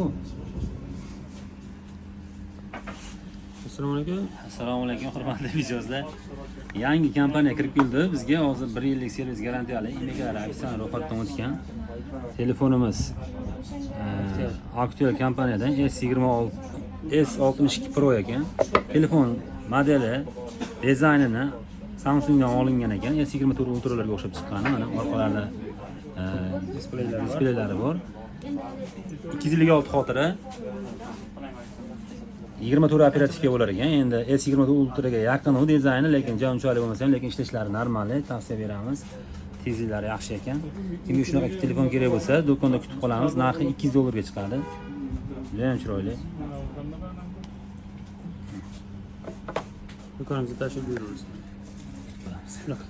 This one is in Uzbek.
bu? Assalomu alaykum. Assalomu alaykum hurmatli mijozlar. Yangi kompaniya kirib keldi. Bizga hozir 1 yillik servis garantiyali imeklar ofitsial ro'yxatdan o'tgan. Telefonimiz aktual kompaniyadan S62 Pro ekan. Telefon modeli, dizaynini Samsungdan olingan ekan. S24 Ultra'larga o'xshab chiqqan. Mana orqalarida displaylari bor. 256 xotira. 24 operativga bo'lar ekan. Endi S24 Ultra'ga yaqin u dizayni, lekin unchalik bo'lmasa ham, lekin ishlashlari normal, tavsiya beramiz. Tezliklari yaxshi ekan. Kimga shunaqa telefon kerak bo'lsa, do'konda kutib qolamiz. Narxi $200 ga chiqadi. Juda ham chiroyli. Do'konimizga tashrif buyuramiz. Shunaqa.